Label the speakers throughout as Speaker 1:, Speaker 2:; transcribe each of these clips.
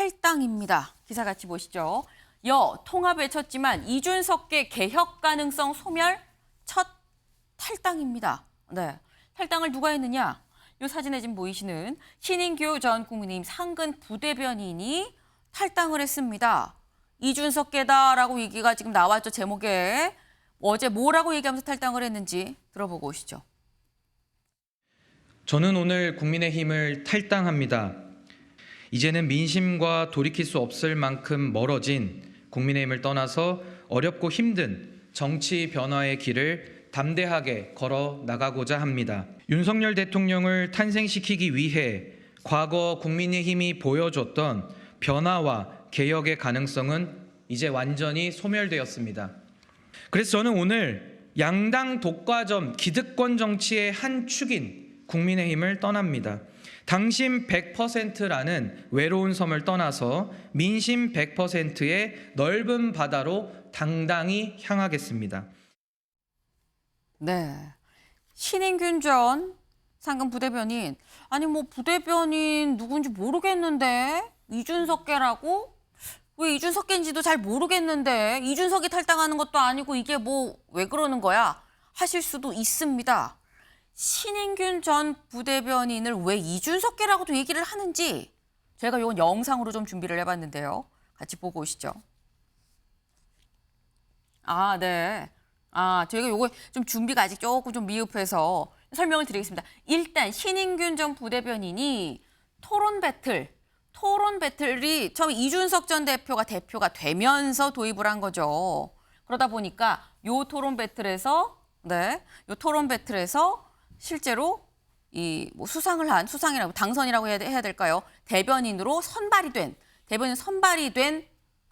Speaker 1: 탈당입니다. 기사 같이 보시죠. 통합 외쳤지만 이준석계 개혁 가능성 소멸 첫 탈당입니다. 네, 탈당을 누가 했느냐? 이 사진에 지금 보이시는 신인규 전 국민의힘 상근 부대변인이 탈당을 했습니다. 이준석계다라고 얘기가 지금 나왔죠, 제목에. 어제 뭐라고 얘기하면서 탈당을 했는지 들어보고 오시죠.
Speaker 2: 저는 오늘 국민의힘을 탈당합니다. 이제는 민심과 돌이킬 수 없을 만큼 멀어진 국민의힘을 떠나서 어렵고 힘든 정치 변화의 길을 담대하게 걸어 나가고자 합니다. 윤석열 대통령을 탄생시키기 위해 과거 국민의힘이 보여줬던 변화와 개혁의 가능성은 이제 완전히 소멸되었습니다. 그래서 저는 오늘 양당 독과점 기득권 정치의 한 축인 국민의힘을 떠납니다. 당심 100%라는 외로운 섬을 떠나서 민심 100%의 넓은 바다로 당당히 향하겠습니다.
Speaker 1: 네, 신인균 전 상근 부대변인. 아니 뭐 부대변인 누군지 모르겠는데 이준석계라고? 왜 이준석계인지도 잘 모르겠는데 이준석이 탈당하는 것도 아니고 이게 뭐 왜 그러는 거야? 하실 수도 있습니다. 신인균 전 부대변인을 왜 이준석계라고도 얘기를 하는지 제가 이건 영상으로 좀 준비를 해봤는데요. 같이 보고 오시죠. 네. 저희가 요거 좀 준비가 아직 조금 좀 미흡해서 설명을 드리겠습니다. 일단 신인균 전 부대변인이 토론 배틀이 처음 이준석 전 대표가 되면서 도입을 한 거죠. 그러다 보니까 요 토론 배틀에서 실제로 이 뭐 수상이라고 당선이라고 해야 될까요? 대변인으로 선발이 된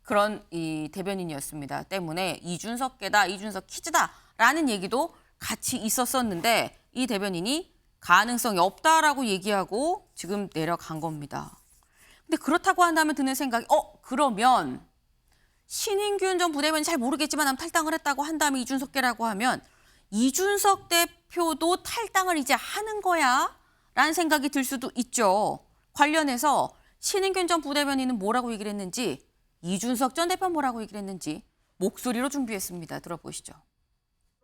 Speaker 1: 그런 이 대변인이었습니다. 때문에 이준석계다, 이준석 퀴즈다라는 얘기도 같이 있었었는데 이 대변인이 가능성이 없다라고 얘기하고 지금 내려간 겁니다. 근데 그렇다고 한다면 드는 생각이 그러면 신인균 전 부대변인 잘 모르겠지만 탈당을 했다고 한다면 이준석계라고 하면 이준석 대표도 탈당을 이제 하는 거야? 라는 생각이 들 수도 있죠. 관련해서 신인균 전 부대변인은 뭐라고 얘기를 했는지 이준석 전 대표는 뭐라고 얘기를 했는지 목소리로 준비했습니다. 들어보시죠.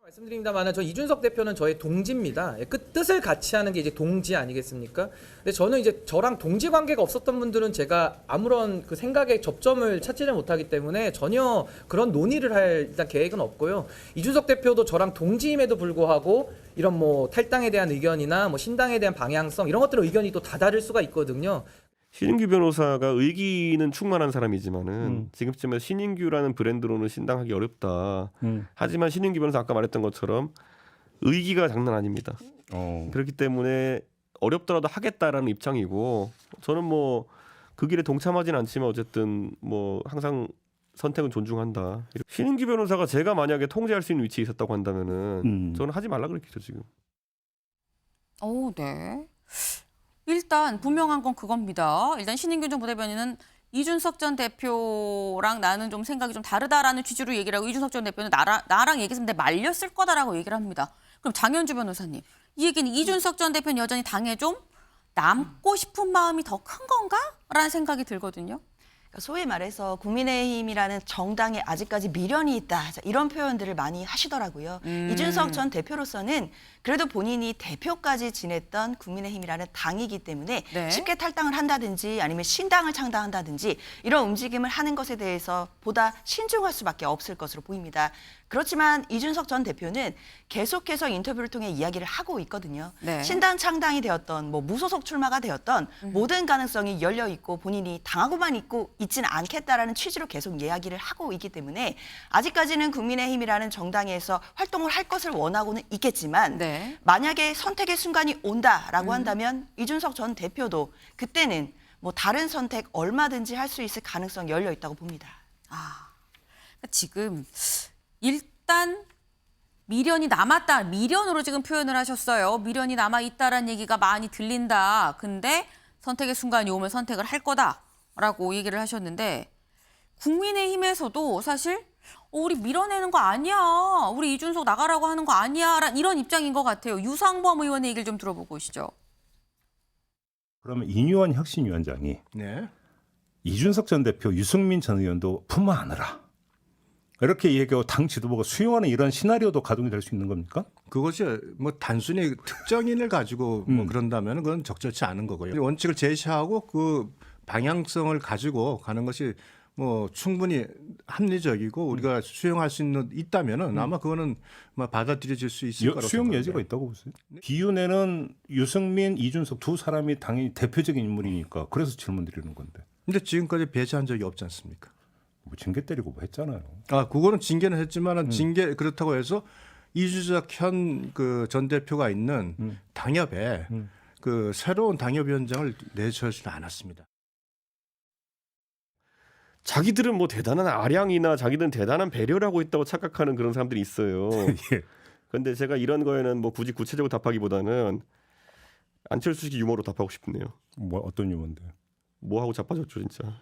Speaker 3: 말씀드립니다만 저 이준석 대표는 저의 동지입니다. 그 뜻을 같이 하는 게 이제 동지 아니겠습니까? 근데 저는 이제 저랑 동지 관계가 없었던 분들은 제가 아무런 그 생각의 접점을 찾지를 못하기 때문에 전혀 그런 논의를 할 일단 계획은 없고요. 이준석 대표도 저랑 동지임에도 불구하고 이런 뭐 탈당에 대한 의견이나 뭐 신당에 대한 방향성 이런 것들은 의견이 또 다 다를 수가 있거든요.
Speaker 4: 신인규 변호사가 의기는 충만한 사람이지만은 지금쯤에 신인규라는 브랜드로는 신당하기 어렵다. 하지만 신인규 변호사 아까 말했던 것처럼 의기가 장난 아닙니다. 그렇기 때문에 어렵더라도 하겠다라는 입장이고 저는 뭐 그 길에 동참하진 않지만 어쨌든 뭐 항상 선택은 존중한다. 신인규 변호사가 제가 만약에 통제할 수 있는 위치에 있었다고 한다면은 저는 하지 말라 그랬겠죠 지금.
Speaker 1: 네. 일단 분명한 건 그겁니다. 일단 신인균 전 부대변인은 이준석 전 대표랑 나는 좀 생각이 좀 다르다라는 취지로 얘기를 하고 이준석 전 대표는 나랑 얘기했으면 내가 말렸을 거다라고 얘기를 합니다. 그럼 장현주 변호사님, 이 얘기는 이준석 전 대표는 여전히 당에 좀 남고 싶은 마음이 더 큰 건가? 라는 생각이 들거든요.
Speaker 5: 소위 말해서 국민의힘이라는 정당에 아직까지 미련이 있다. 이런 표현들을 많이 하시더라고요. 이준석 전 대표로서는 그래도 본인이 대표까지 지냈던 국민의힘이라는 당이기 때문에
Speaker 1: 네.
Speaker 5: 쉽게 탈당을 한다든지 아니면 신당을 창당한다든지 이런 움직임을 하는 것에 대해서 보다 신중할 수밖에 없을 것으로 보입니다. 그렇지만 이준석 전 대표는 계속해서 인터뷰를 통해 이야기를 하고 있거든요.
Speaker 1: 네.
Speaker 5: 신당 창당이 되었던 뭐 무소속 출마가 되었던 모든 가능성이 열려 있고 본인이 당하고만 있지는 않겠다라는 취지로 계속 이야기를 하고 있기 때문에 아직까지는 국민의힘이라는 정당에서 활동을 할 것을 원하고는 있겠지만
Speaker 1: 네.
Speaker 5: 만약에 선택의 순간이 온다라고 한다면 이준석 전 대표도 그때는 뭐 다른 선택 얼마든지 할 수 있을 가능성이 열려 있다고 봅니다.
Speaker 1: 지금 일단 미련이 남았다. 미련으로 지금 표현을 하셨어요. 미련이 남아있다라는 얘기가 많이 들린다. 근데 선택의 순간이 오면 선택을 할 거다라고 얘기를 하셨는데 국민의힘에서도 사실 우리 밀어내는 거 아니야. 우리 이준석 나가라고 하는 거 아니야. 이런 입장인 것 같아요. 유상범 의원의 얘기를 좀 들어보고 오시죠.
Speaker 6: 그러면 이뉴원 혁신위원장이 이준석 전 대표, 유승민 전 의원도 품어 안으라. 이렇게 얘기하고 당 지도부가 수용하는 이런 시나리오도 가동이 될 수 있는 겁니까?
Speaker 7: 그것이 뭐 단순히 특정인을 가지고 뭐 그런다면 그건 적절치 않은 거고요. 원칙을 제시하고 그 방향성을 가지고 가는 것이 뭐 충분히 합리적이고 우리가 수용할 수 있다면은 아마 그거는 뭐 받아들여질 수 있을 거라고
Speaker 6: 수용
Speaker 7: 생각합니다.
Speaker 6: 여지가 있다고 보세요. 기윤회는 유승민, 이준석 두 사람이 당연히 대표적인 인물이니까 그래서 질문 드리는 건데.
Speaker 7: 근데 지금까지 배제한 적이 없지 않습니까?
Speaker 6: 뭐 징계 때리고 뭐 했잖아요.
Speaker 7: 아, 그거는 징계는 했지만은 징계 그렇다고 해서 이준석 현 그 전 대표가 있는 당협에 그 새로운 당협위원장을 내세우지는 않았습니다.
Speaker 4: 자기들은 뭐 대단한 아량이나 자기들은 대단한 배려를 하고 있다고 착각하는 그런 사람들이 있어요.
Speaker 6: 예.
Speaker 4: 근데 제가 이런 거에는 뭐 굳이 구체적으로 답하기보다는 안철수식 유머로 답하고 싶네요.
Speaker 6: 뭐 어떤 유머인데?
Speaker 4: 뭐 하고 자빠졌죠 진짜.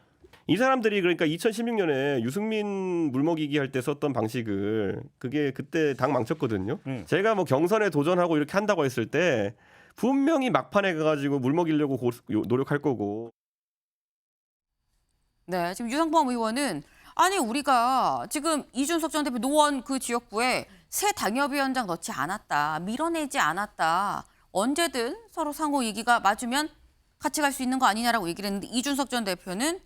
Speaker 4: 이 사람들이 그러니까 2016년에 유승민 물먹이기 할 때 썼던 방식을 그게 그때 당 망쳤거든요. 제가 뭐 경선에 도전하고 이렇게 한다고 했을 때 분명히 막판에 가가지고 물먹이려고 노력할 거고.
Speaker 1: 네, 지금 유상범 의원은 아니 우리가 지금 이준석 전 대표 노원 그 지역구에 새 당협위원장 넣지 않았다, 밀어내지 않았다. 언제든 서로 상호 얘기가 맞으면 같이 갈 수 있는 거 아니냐라고 얘기를 했는데 이준석 전 대표는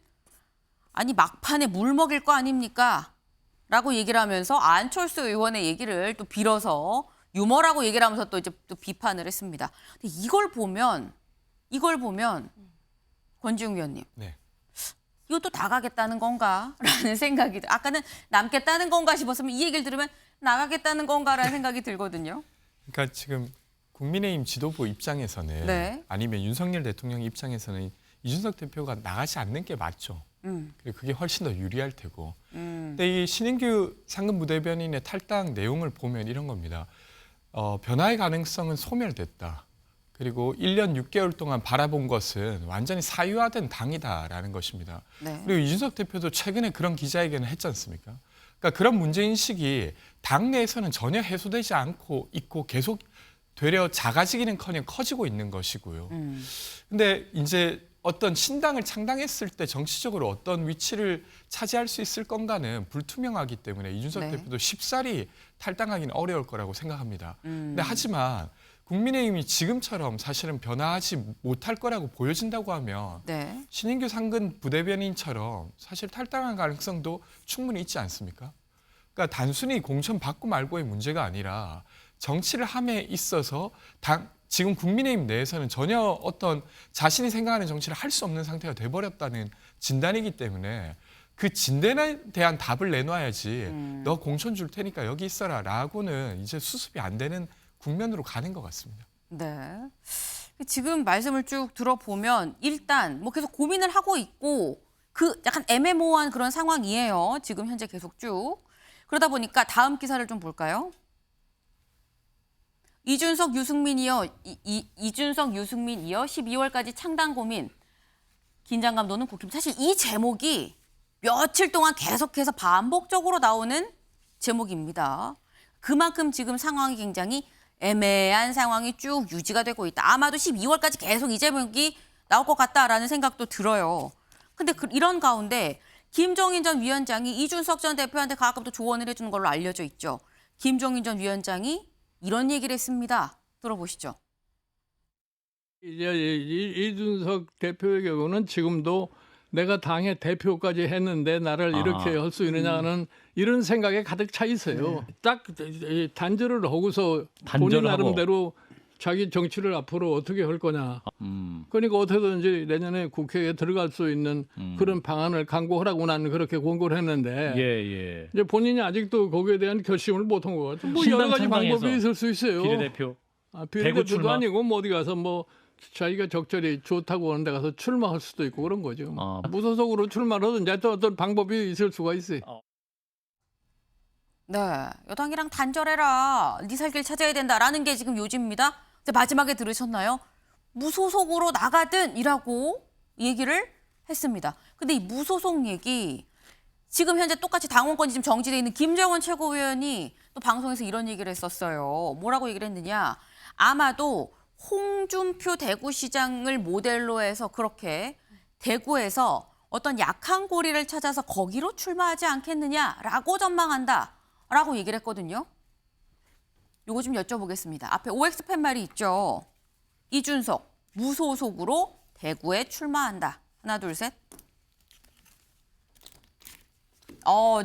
Speaker 1: 아니 막판에 물 먹일 거 아닙니까? 라고 얘기를 하면서 안철수 의원의 얘기를 또 빌어서 유머라고 얘기를 하면서 또 이제 또 비판을 했습니다. 근데 이걸 보면 권지웅 위원님.
Speaker 8: 네.
Speaker 1: 이것도 나가겠다는 건가? 라는 생각이 아까는 남겠다는 건가 싶었으면 이 얘기를 들으면 나가겠다는 건가라는 생각이 들거든요.
Speaker 8: 그러니까 지금 국민의힘 지도부 입장에서는
Speaker 1: 네.
Speaker 8: 아니면 윤석열 대통령 입장에서는 이준석 대표가 나가지 않는 게 맞죠. 그리고 그게 훨씬 더 유리할 테고. 근데 이 신인규 상근 부대변인의 탈당 내용을 보면 이런 겁니다. 변화의 가능성은 소멸됐다. 그리고 1년 6개월 동안 바라본 것은 완전히 사유화된 당이다라는 것입니다.
Speaker 1: 네.
Speaker 8: 그리고 이준석 대표도 최근에 그런 기자회견을 했지 않습니까? 그러니까 그런 문제인식이 당내에서는 전혀 해소되지 않고 있고 계속 되려 작아지기는커녕 커지고 있는 것이고요. 근데 이제 어떤 신당을 창당했을 때 정치적으로 어떤 위치를 차지할 수 있을 건가는 불투명하기 때문에 이준석
Speaker 1: 네.
Speaker 8: 대표도 쉽사리 탈당하기는 어려울 거라고 생각합니다. 근데 하지만 국민의힘이 지금처럼 사실은 변화하지 못할 거라고 보여진다고 하면
Speaker 1: 네.
Speaker 8: 신인규 상근 부대변인처럼 사실 탈당할 가능성도 충분히 있지 않습니까? 그러니까 단순히 공천 받고 말고의 문제가 아니라 정치를 함에 있어서 지금 국민의힘 내에서는 전혀 어떤 자신이 생각하는 정치를 할 수 없는 상태가 돼버렸다는 진단이기 때문에 그 진단에 대한 답을 내놔야지 너 공천 줄 테니까 여기 있어라 라고는 이제 수습이 안 되는 국면으로 가는 것 같습니다.
Speaker 1: 네. 지금 말씀을 쭉 들어보면 일단 뭐 계속 고민을 하고 있고 그 약간 애매모호한 그런 상황이에요. 지금 현재 계속 쭉. 그러다 보니까 다음 기사를 좀 볼까요? 이준석 유승민 이어 12월까지 창당 고민 긴장감 도는 국힘. 사실 이 제목이 며칠 동안 계속해서 반복적으로 나오는 제목입니다. 그만큼 지금 상황이 굉장히 애매한 상황이 쭉 유지가 되고 있다. 아마도 12월까지 계속 이 제목이 나올 것 같다라는 생각도 들어요. 근데 이런 가운데 김종인 전 위원장이 이준석 전 대표한테 가끔 또 조언을 해주는 걸로 알려져 있죠. 김종인 전 위원장이 이런 얘기를 했습니다. 들어보시죠.
Speaker 9: 이제 이준석 대표의 경우는 지금도 내가 당의 대표까지 했는데 나를 이렇게 할 수 있느냐는 이런 생각에 가득 차 있어요. 딱 단절을 하고서 본인 나름대로 자기 정치를 앞으로 어떻게 할 거냐. 그러니까 어떻게든지 내년에 국회에 들어갈 수 있는 그런 방안을 강구하라고 나는 그렇게 권고를 했는데 이제 본인이 아직도 거기에 대한 결심을 못한 것 같아요. 뭐 여러 가지 방법이 있을 수 있어요.
Speaker 10: 비례대표.
Speaker 9: 비례대표도 아니고 뭐 어디 가서 뭐 자기가 적절히 좋다고 하는 데 가서 출마할 수도 있고 그런 거죠. 무소속으로 출마를 하든지 또 어떤 방법이 있을 수가 있어요.
Speaker 1: 네, 여당이랑 단절해라. 네 살 길 찾아야 된다라는 게 지금 요지입니다. 근데 마지막에 들으셨나요? 무소속으로 나가든이라고 얘기를 했습니다. 근데 이 무소속 얘기 지금 현재 똑같이 당원권이 지금 정지돼 있는 김정은 최고위원이 또 방송에서 이런 얘기를 했었어요. 뭐라고 얘기를 했느냐? 아마도 홍준표 대구시장을 모델로 해서 그렇게 대구에서 어떤 약한 고리를 찾아서 거기로 출마하지 않겠느냐라고 전망한다라고 얘기를 했거든요. 요거 좀 여쭤보겠습니다. 앞에 OX 팻말이 있죠. 이준석 무소속으로 대구에 출마한다. 하나, 둘, 셋.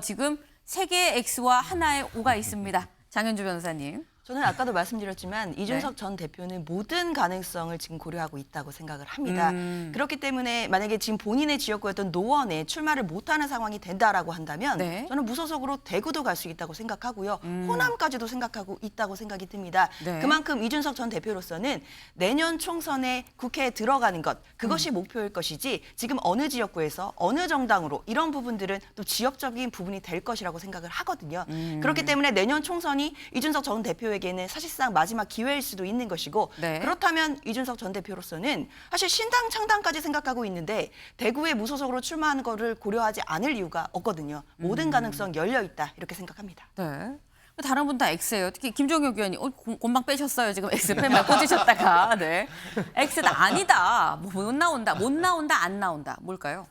Speaker 1: 지금 3개의 X와 하나의 O가 있습니다. 장현주 변호사님.
Speaker 5: 저는 아까도 말씀드렸지만 이준석 전 대표는 모든 가능성을 지금 고려하고 있다고 생각을 합니다. 그렇기 때문에 만약에 지금 본인의 지역구였던 노원에 출마를 못하는 상황이 된다라고 한다면
Speaker 1: 네.
Speaker 5: 저는 무소속으로 대구도 갈 수 있다고 생각하고요. 호남까지도 생각하고 있다고 생각이 듭니다.
Speaker 1: 네.
Speaker 5: 그만큼 이준석 전 대표로서는 내년 총선에 국회에 들어가는 것 그것이 목표일 것이지 지금 어느 지역구에서 어느 정당으로 이런 부분들은 또 지역적인 부분이 될 것이라고 생각을 하거든요. 그렇기 때문에 내년 총선이 이준석 전 대표에게는 사실상 마지막 기회일 수도 있는 것이고
Speaker 1: 네.
Speaker 5: 그렇다면 이준석 전 대표로서는 사실 신당 창당까지 생각하고 있는데 대구에 무소속으로 출마하는 거를 고려하지 않을 이유가 없거든요. 모든 가능성 열려 있다 이렇게 생각합니다.
Speaker 1: 네. 다른 분 다 X예요. 특히 김종혁 의원이 곰방 빼셨어요. 지금 X 팻말 꽂으셨다가. 네. X는 아니다. 못 나온다. 안 나온다. 뭘까요?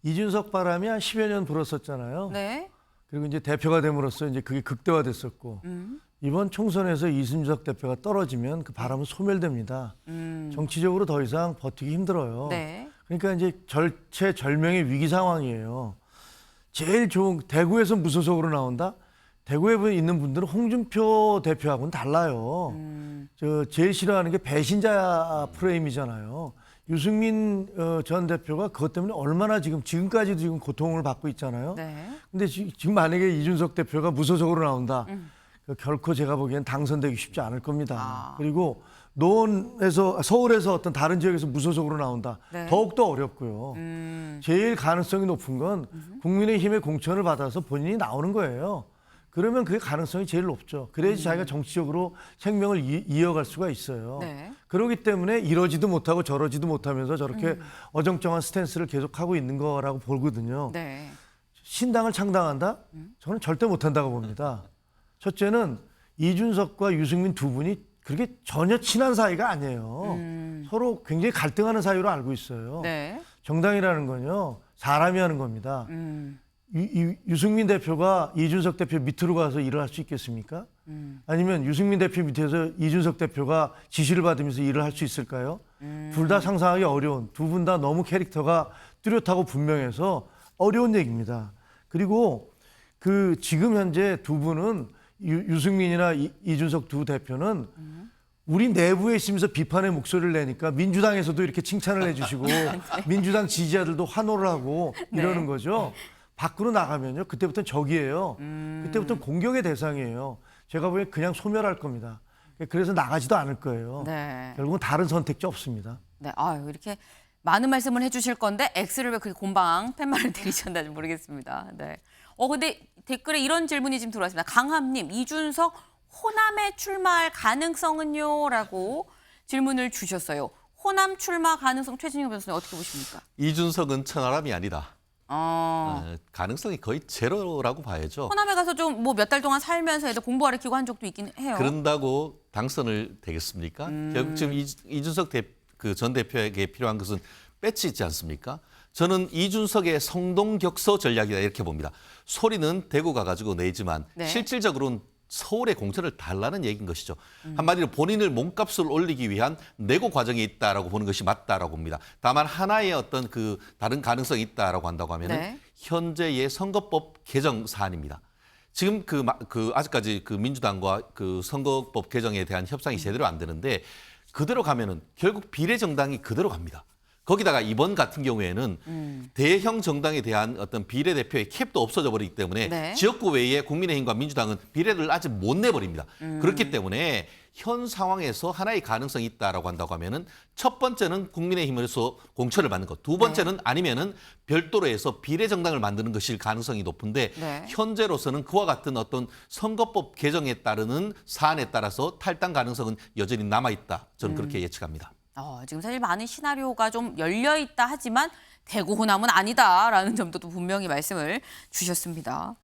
Speaker 10: 이준석 바람이 한 10여 년 불었었잖아요.
Speaker 1: 네.
Speaker 10: 그리고 이제 대표가 됨으로써 이제 그게 극대화됐었고 이번 총선에서 이준석 대표가 떨어지면 그 바람은 소멸됩니다. 정치적으로 더 이상 버티기 힘들어요.
Speaker 1: 네.
Speaker 10: 그러니까 이제 절체절명의 위기 상황이에요. 제일 좋은 대구에서 무소속으로 나온다. 대구에 있는 분들은 홍준표 대표하고는 달라요. 제일 싫어하는 게 배신자 프레임이잖아요. 유승민 전 대표가 그것 때문에 얼마나 지금까지도 지금 고통을 받고 있잖아요.
Speaker 1: 네.
Speaker 10: 근데 지금 만약에 이준석 대표가 무소속으로 나온다. 결코 제가 보기엔 당선되기 쉽지 않을 겁니다. 그리고 노원에서 서울에서 어떤 다른 지역에서 무소속으로 나온다.
Speaker 1: 네.
Speaker 10: 더욱더 어렵고요. 제일 가능성이 높은 건 국민의힘의 공천을 받아서 본인이 나오는 거예요. 그러면 그게 가능성이 제일 높죠. 그래야지 자기가 정치적으로 생명을 이어갈 수가 있어요.
Speaker 1: 네.
Speaker 10: 그렇기 때문에 이러지도 못하고 저러지도 못하면서 저렇게 어정쩡한 스탠스를 계속하고 있는 거라고 보거든요.
Speaker 1: 네.
Speaker 10: 신당을 창당한다? 저는 절대 못한다고 봅니다. 첫째는 이준석과 유승민 두 분이 그렇게 전혀 친한 사이가 아니에요. 서로 굉장히 갈등하는 사이로 알고 있어요.
Speaker 1: 네.
Speaker 10: 정당이라는 건요, 사람이 하는 겁니다. 유승민 대표가 이준석 대표 밑으로 가서 일을 할 수 있겠습니까? 아니면 유승민 대표 밑에서 이준석 대표가 지시를 받으면서 일을 할 수 있을까요? 둘 다 상상하기 어려운, 두 분 다 너무 캐릭터가 뚜렷하고 분명해서 어려운 얘기입니다. 그리고 지금 현재 두 분은 유승민이나 이준석 두 대표는 우리 내부에 있으면서 비판의 목소리를 내니까 민주당에서도 이렇게 칭찬을 해주시고 민주당 지지자들도 환호를 하고 이러는 거죠. 밖으로 나가면요. 그때부터는 적이에요. 그때부터는 공격의 대상이에요. 제가 보기엔 그냥 소멸할 겁니다. 그래서 나가지도 않을 거예요.
Speaker 1: 네.
Speaker 10: 결국은 다른 선택지 없습니다.
Speaker 1: 네. 아유, 이렇게 많은 말씀을 해주실 건데 X를 왜 그렇게 곰방 팻말을 들이셨는지 모르겠습니다. 네. 근데 댓글에 이런 질문이 지금 들어왔습니다. 강함님, 이준석 호남에 출마할 가능성은요? 라고 질문을 주셨어요. 호남 출마 가능성 최진영 변호사님 어떻게 보십니까?
Speaker 11: 이준석은 천하람이 아니다. 가능성이 거의 제로라고 봐야죠.
Speaker 1: 호남에 가서 좀 몇 달 동안 살면서 애들 공부 가르치고 한 적도 있긴 해요.
Speaker 11: 그런다고 당선을 되겠습니까? 결국 지금 이준석 전 대표에게 필요한 것은 배치있지 않습니까? 저는 이준석의 성동격서 전략이다 이렇게 봅니다. 소리는 대구 가가지고 내지만
Speaker 1: 네.
Speaker 11: 실질적으로는 서울의 공천을 달라는 얘기인 것이죠. 한마디로 본인을 몸값을 올리기 위한 내고 과정이 있다라고 보는 것이 맞다라고 봅니다. 다만 하나의 어떤 다른 가능성이 있다라고 한다고 하면은
Speaker 1: 네.
Speaker 11: 현재의 선거법 개정 사안입니다. 지금 아직까지 민주당과 선거법 개정에 대한 협상이 제대로 안 되는데 그대로 가면은 결국 비례정당이 그대로 갑니다. 거기다가 이번 같은 경우에는 대형 정당에 대한 어떤 비례대표의 캡도 없어져 버리기 때문에
Speaker 1: 네.
Speaker 11: 지역구 외에 국민의힘과 민주당은 비례를 아직 못 내버립니다. 그렇기 때문에 현 상황에서 하나의 가능성이 있다라고 한다고 하면은 첫 번째는 국민의힘에서 공천을 받는 것, 두 번째는 아니면은 별도로 해서 비례정당을 만드는 것일 가능성이 높은데
Speaker 1: 네.
Speaker 11: 현재로서는 그와 같은 어떤 선거법 개정에 따르는 사안에 따라서 탈당 가능성은 여전히 남아있다. 저는 그렇게 예측합니다.
Speaker 1: 지금 사실 많은 시나리오가 좀 열려 있다 하지만 대구 호남은 아니다라는 점도 또 분명히 말씀을 주셨습니다.